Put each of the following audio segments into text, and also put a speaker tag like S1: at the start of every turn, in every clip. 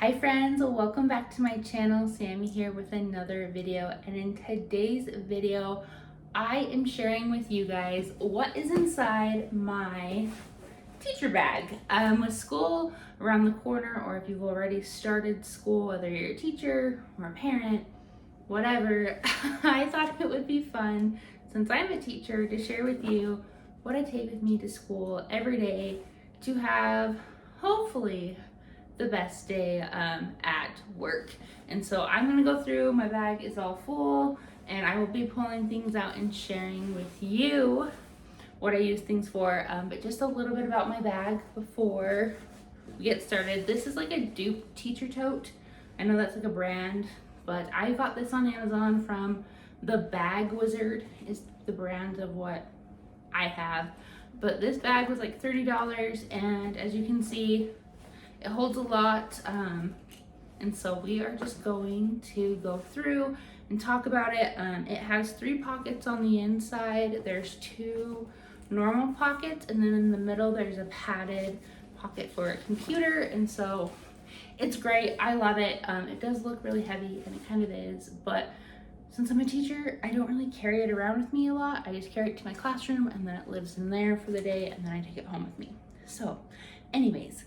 S1: Hi friends, welcome back to my channel. Sammy here with another video, and in today's video I am sharing with you guys what is inside my teacher bag. With school around the corner, or if you've already started school, whether you're a teacher or a parent, whatever, I thought it would be fun, since I'm a teacher, to share with you what I take with me to school every day to have, hopefully, the best day at work. And so I'm gonna go through, my bag is all full, and I will be pulling things out and sharing with you what I use things for. But just a little bit about my bag before we get started. This is like a dupe teacher tote. I know that's like a brand, but I got this on Amazon from the Bag Wizard is the brand of what I have. But this bag was like $30, and as you can see, it holds a lot, and so we are just going to go through and talk about it. It has 3 pockets on the inside. There's 2 normal pockets, and then in the middle there's a padded pocket for a computer, and so it's great. I love it. It does look really heavy, and it kind of is, but since I'm a teacher, I don't really carry it around with me a lot. I just carry it to my classroom, and then it lives in there for the day, and then I take it home with me. So anyways,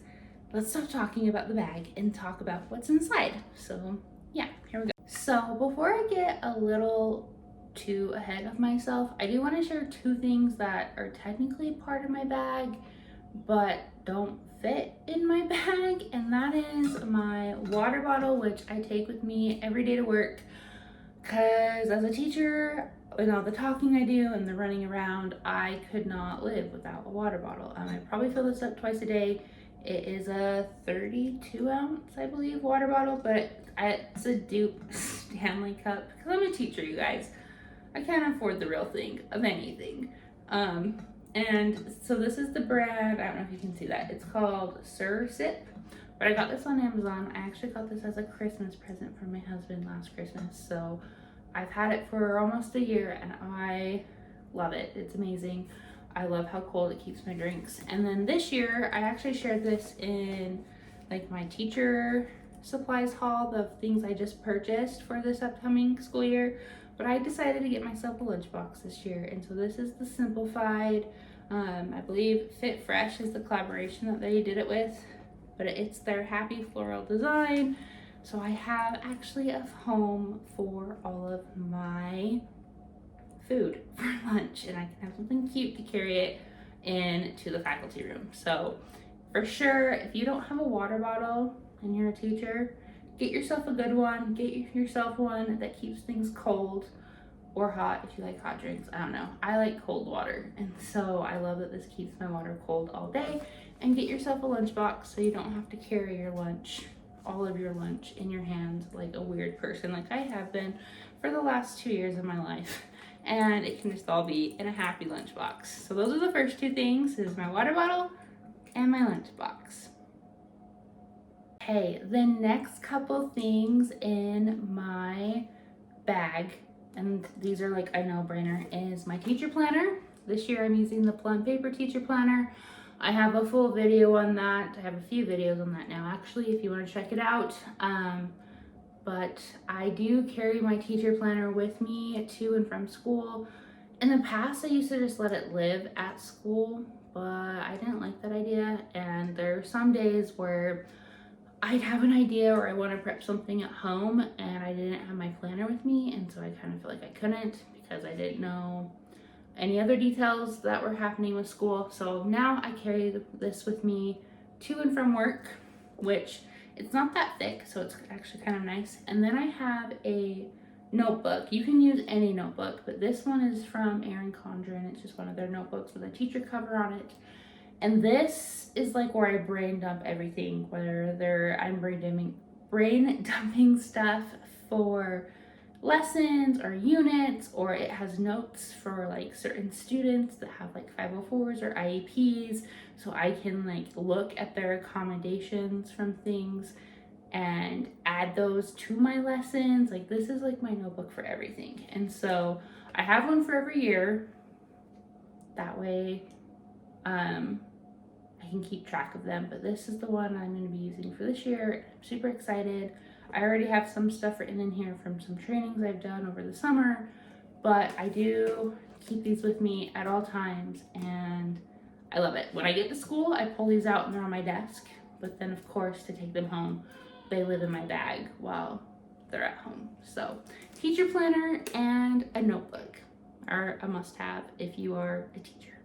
S1: let's stop talking about the bag and talk about what's inside. So yeah, here we go. So before I get a little too ahead of myself, I do want to share 2 things that are technically part of my bag but don't fit in my bag, and that is my water bottle, which I take with me every day to work, because as a teacher, with all the talking I do and the running around, I could not live without a water bottle. I probably fill this up twice a day. It is a 32 ounce, I believe, water bottle, but it's a dupe Stanley cup, because I'm a teacher, you guys. I can't afford the real thing of anything. And so this is the brand, I don't know if you can see that, it's called Sir Sip, but I got this on Amazon. I actually got this as a Christmas present from my husband last Christmas, so I've had it for almost a year, and I love it. It's amazing. I love how cold it keeps my drinks. And then this year, I actually shared this in like my teacher supplies haul, the things I just purchased for this upcoming school year. But I decided to get myself a lunchbox this year. And so this is the Simplified, I believe Fit Fresh is the collaboration that they did it with, but it's their happy floral design. So I have actually a home for all of my food for lunch, and I can have something cute to carry it into the faculty room. So for sure, if you don't have a water bottle and you're a teacher, get yourself a good one. Get yourself one that keeps things cold or hot if you like hot drinks. I don't know. I like cold water, and so I love that this keeps my water cold all day. And get yourself a lunchbox so you don't have to carry your lunch, all of your lunch, in your hands like a weird person like I have been for the last 2 years of my life. And it can just all be in a happy lunchbox. So those are the first 2 things, is my water bottle and my lunchbox. Okay, the next couple things in my bag, and these are like a no-brainer, is my teacher planner. This year I'm using the Plum Paper teacher planner. I have a full video on that. I have a few videos on that now, actually, if you want to check it out. But I do carry my teacher planner with me to and from school. In the past, I used to just let it live at school, but I didn't like that idea. And there are some days where I'd have an idea or I want to prep something at home and I didn't have my planner with me, and so I kind of feel like I couldn't because I didn't know any other details that were happening with school. So now I carry this with me to and from work, which it's not that thick, so it's actually kind of nice. And then I have a notebook. You can use any notebook, but this one is from Erin Condren. It's just one of their notebooks with a teacher cover on it. And this is like where I brain dump everything, whether I'm brain dumping stuff for lessons or units, or it has notes for like certain students that have like 504s or IEPs, so I can like look at their accommodations from things and add those to my lessons. Like, this is like my notebook for everything. And so I have one for every year. That way I I can keep track of them. But this is the one I'm going to be using for this year. I'm super excited. I already have some stuff written in here from some trainings I've done over the summer, but I do keep these with me at all times, and I love it. When I get to school, I pull these out and they're on my desk, but then of course to take them home, they live in my bag while they're at home. So teacher planner and a notebook are a must-have if you are a teacher.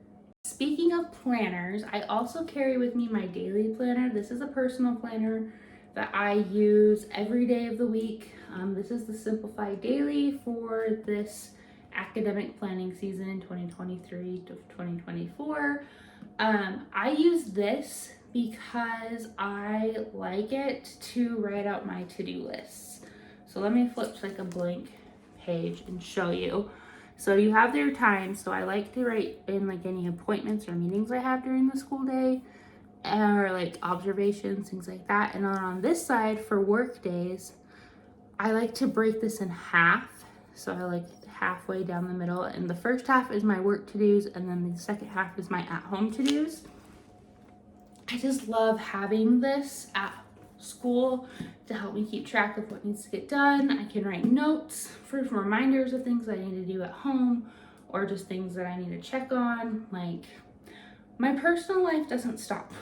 S1: Speaking of planners, I also carry with me my daily planner. This is a personal planner that I use every day of the week. This is the Simplified Daily for this academic planning season 2023 to 2024. I use this because I like it to write out my to-do lists. So let me flip to like a blank page and show you. So you have their time. So I like to write in like any appointments or meetings I have during the school day, or like observations, things like that. And then on this side for work days, I like to break this in half. So I like halfway down the middle, and the first half is my work to-dos, and then the second half is my at-home to-dos. I just love having this at school to help me keep track of what needs to get done. I can write notes for reminders of things I need to do at home, or just things that I need to check on. Like, my personal life doesn't stop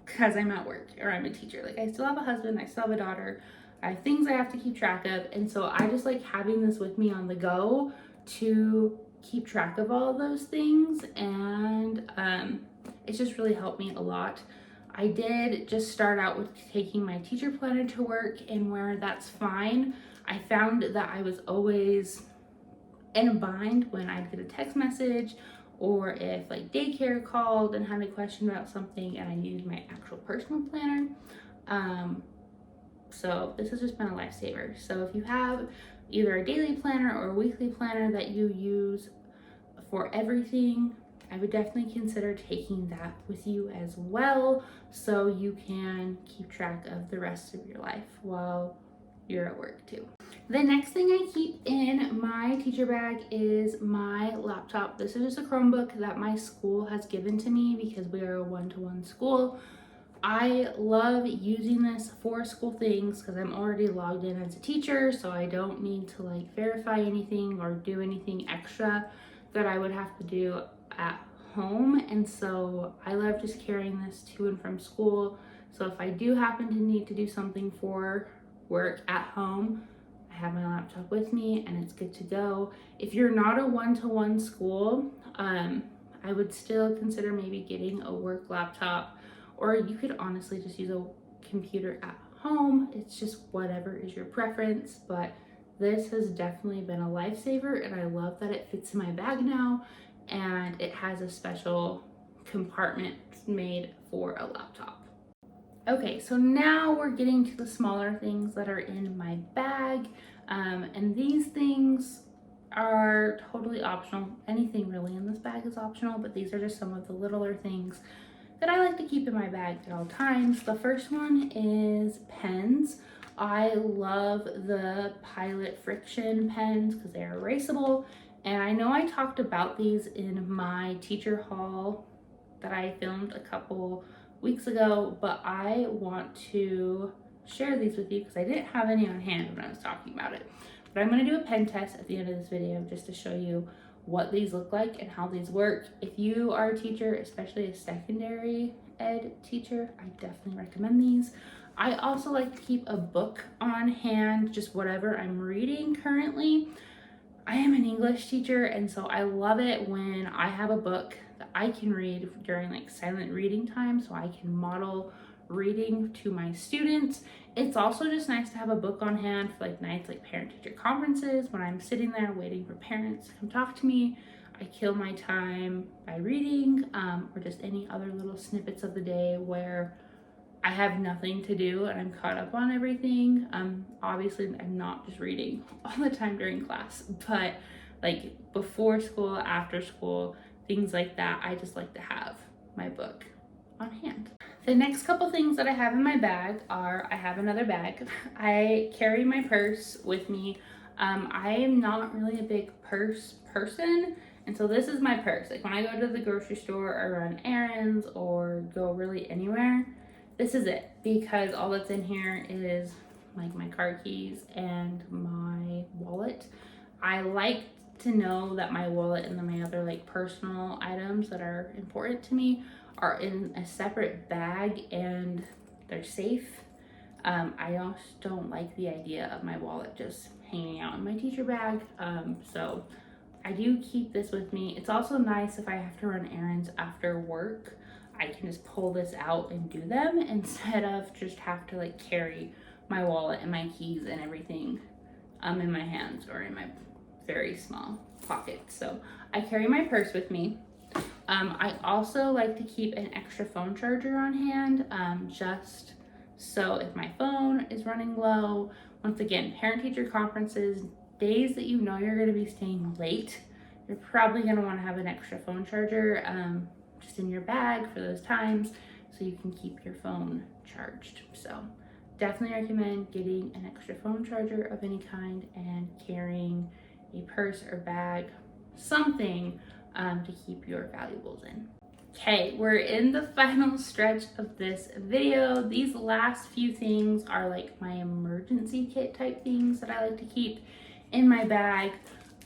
S1: because I'm at work or I'm a teacher. Like, I still have a husband, I still have a daughter, I have things I have to keep track of. And so I just like having this with me on the go to keep track of all of those things. And it's just really helped me a lot. I did just start out with taking my teacher planner to work, and where that's fine, I found that I was always in a bind when I'd get a text message, or if like daycare called and had a question about something and I needed my actual personal planner. So this has just been a lifesaver. So if you have either a daily planner or a weekly planner that you use for everything, I would definitely consider taking that with you as well, so you can keep track of the rest of your life while you're at work too. The next thing I keep in my teacher bag is my laptop. This is just a Chromebook that my school has given to me because we are a one-to-one school. I love using this for school things because I'm already logged in as a teacher, so I don't need to like verify anything or do anything extra that I would have to do at home. And so I love just carrying this to and from school. So if I do happen to need to do something for work at home, I have my laptop with me and it's good to go. If you're not a one-to-one school, I would still consider maybe getting a work laptop, or you could honestly just use a computer at home. It's just whatever is your preference, but this has definitely been a lifesaver, and I love that it fits in my bag now, and it has a special compartment made for a laptop. Okay, so now we're getting to the smaller things that are in my bag, and these things are totally optional. Anything really in this bag is optional, but these are just some of the littler things that I like to keep in my bag at all times. The first one is pens. I love the Pilot Friction pens because they are erasable. And I know I talked about these in my teacher haul that I filmed a couple weeks ago, but I want to share these with you because I didn't have any on hand when I was talking about it. But I'm going to do a pen test at the end of this video just to show you what these look like and how these work. If you are a teacher, especially a secondary ed teacher, I definitely recommend these. I also like to keep a book on hand, just whatever I'm reading currently. I am an English teacher, and so I love it when I have a book that I can read during like silent reading time, so I can model reading to my students. It's also just nice to have a book on hand for like nights like parent-teacher conferences when I'm sitting there waiting for parents to come talk to me. I kill my time by reading, or just any other little snippets of the day where I have nothing to do and I'm caught up on everything. Obviously I'm not just reading all the time during class, but like before school, after school, things like that, I just like to have my book on hand. The next couple things that I have in my bag are, I have another bag. I carry my purse with me. I am not really a big purse person, And so this is my purse. Like when I go to the grocery store or run errands or go really anywhere, this is it, because all that's in here is like my car keys and my wallet. I like to know that my wallet and then my other like personal items that are important to me are in a separate bag and they're safe. I also don't like the idea of my wallet just hanging out in my teacher bag. So I do keep this with me. It's also nice if I have to run errands after work, I can just pull this out and do them instead of just have to like carry my wallet and my keys and everything in my hands or in my very small pocket. So I carry my purse with me. I also like to keep an extra phone charger on hand, just so if my phone is running low. Once again, parent-teacher conferences, days that you know you're going to be staying late, you're probably going to want to have an extra phone charger just in your bag for those times so you can keep your phone charged. So definitely recommend getting an extra phone charger of any kind and carrying a purse or bag, something to keep your valuables in. Okay, we're in the final stretch of this video. These last few things are like my emergency kit type things that I like to keep in my bag.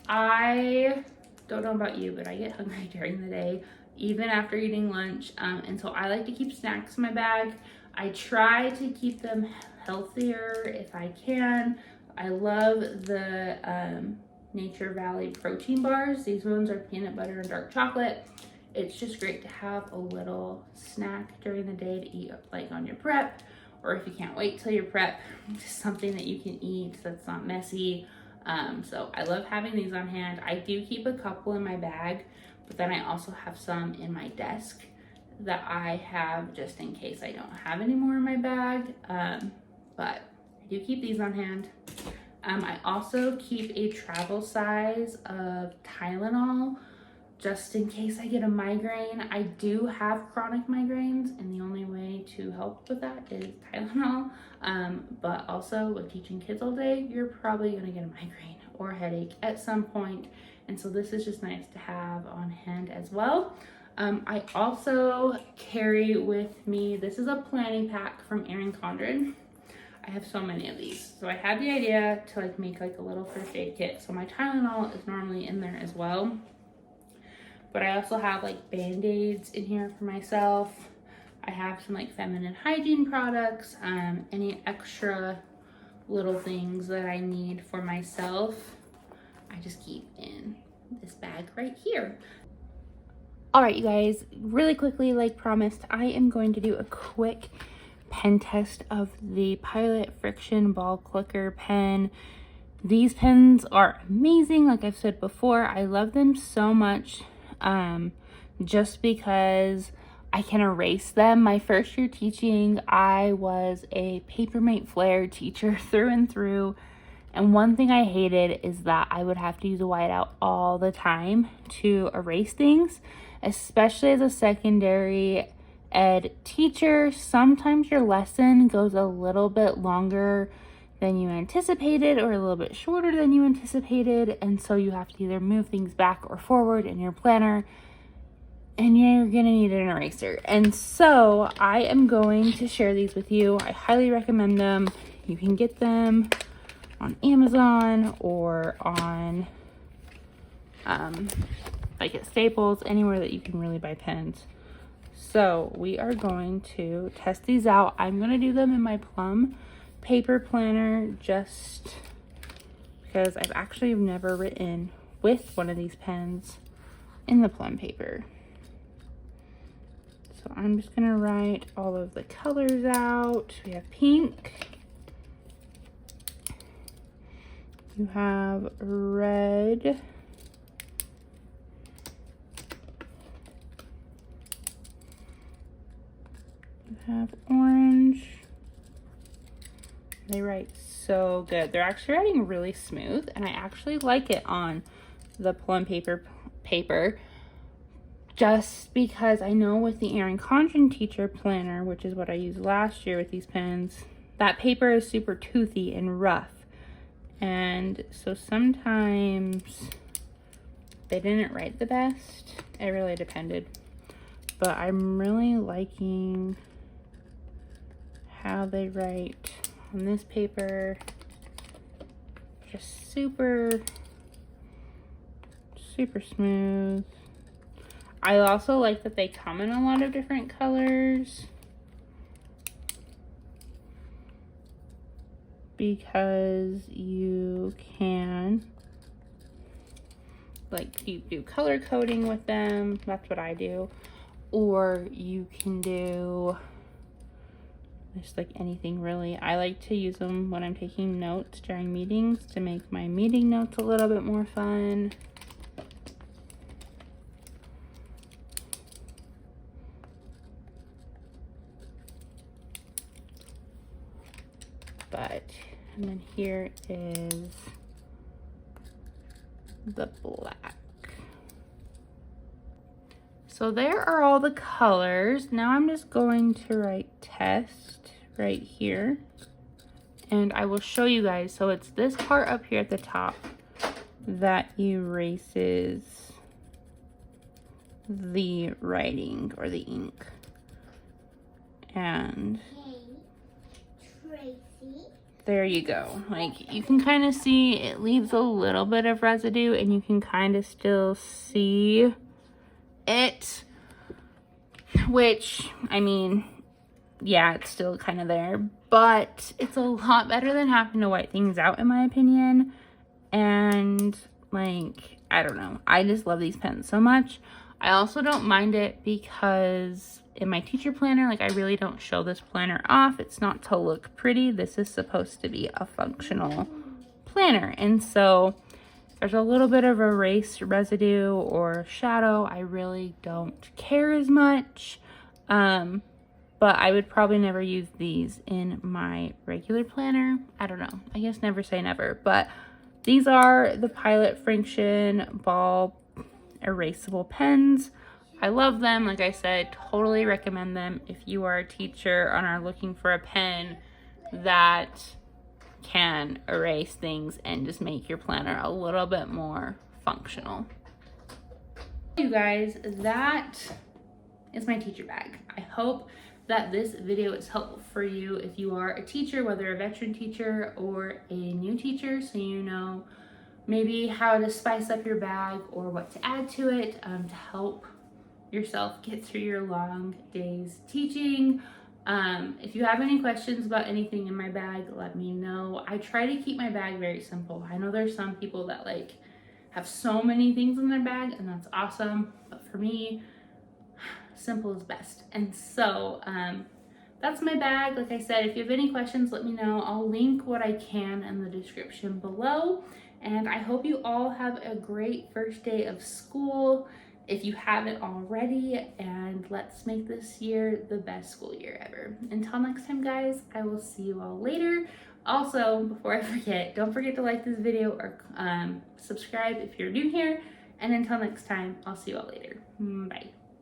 S1: I don't know about you, but I get hungry during the day, even after eating lunch. And so I like to keep snacks in my bag. I try to keep them healthier if I can. I love the Nature Valley protein bars. These ones are peanut butter and dark chocolate. It's just great to have a little snack during the day to eat like on your prep, or if you can't wait till your prep, just something that you can eat that's not messy. So I love having these on hand. I do keep a couple in my bag, but then I also have some in my desk that I have just in case I don't have any more in my bag. But I do keep these on hand. I also keep a travel size of Tylenol just in case I get a migraine. I do have chronic migraines, and the only way to help with that is Tylenol. But also with teaching kids all day, you're probably gonna get a migraine or a headache at some point. And so this is just nice to have on hand as well. I also carry with me, this is a planning pack from Erin Condren. I have so many of these. So I had the idea to like make like a little first aid kit. So my Tylenol is normally in there as well. But I also have like Band-Aids in here for myself. I have some like feminine hygiene products, any extra little things that I need for myself, I just keep in this bag right here. All right, you guys, really quickly, like promised, I am going to do a quick pen test of the Pilot Friction Ball Clicker pen. These pens are amazing. Like I've said before, I love them so much. Just because I can erase them. My first year teaching, I was a Papermate Flare teacher through and through. And one thing I hated is that I would have to use a whiteout all the time to erase things, especially as a secondary ed teacher. Sometimes your lesson goes a little bit longer than you anticipated or a little bit shorter than you anticipated, and so you have to either move things back or forward in your planner, and you're gonna need an eraser. And so I am going to share these with you. I highly recommend them. You can get them on Amazon or on like at Staples, anywhere that you can really buy pens. So we are going to test these out. I'm gonna do them in my Plum paper planner just because I've actually never written with one of these pens in the Plum paper. So I'm just gonna write all of the colors out. We have pink, you have red, you have orange. They write so good. They're actually writing really smooth, and I actually like it on the Plum paper just because I know with the Erin Condren teacher planner, which is what I used last year with these pens, that paper is super toothy and rough. And so sometimes they didn't write the best. It really depended. But I'm really liking how they write on this paper. Just super smooth. I also like that they come in a lot of different colors, because you can, like, you do color coding with them. That's what I do. Or you can do just like anything really. I like to use them when I'm taking notes during meetings to make my meeting notes a little bit more fun. And then here is the black. So there are all the colors. Now I'm just going to write test right here. And I will show you guys. So it's this part up here at the top that erases the writing or the ink. And there you go. Like, you can kind of see it leaves a little bit of residue, and you can kind of still see it, which, I mean, yeah, it's still kind of there, but it's a lot better than having to wipe things out, in my opinion. And like, I don't know, I just love these pens so much. I also don't mind it because in my teacher planner, like, I really don't show this planner off. It's not to look pretty. This is supposed to be a functional planner. And so there's a little bit of erase residue or shadow. I really don't care as much. But I would probably never use these in my regular planner. I don't know. I guess never say never. But these are the Pilot Friction Ball erasable pens. I love them. Like I said, totally recommend them if you are a teacher and are looking for a pen that can erase things and just make your planner a little bit more functional. You guys, that is my teacher bag. I hope that this video is helpful for you if you are a teacher, whether a veteran teacher or a new teacher, so you know maybe how to spice up your bag or what to add to it to help yourself get through your long days teaching. If you have any questions about anything in my bag, let me know. I try to keep my bag very simple. I know there's some people that like have so many things in their bag, and that's awesome, but for me, simple is best. And so that's my bag. Like I said, if you have any questions, let me know. I'll link what I can in the description below. And I hope you all have a great first day of school if you haven't already, and let's make this year the best school year ever. Until next time, guys, I will see you all later. Also, before I forget, don't forget to like this video or subscribe if you're new here. And until next time, I'll see you all later. Bye.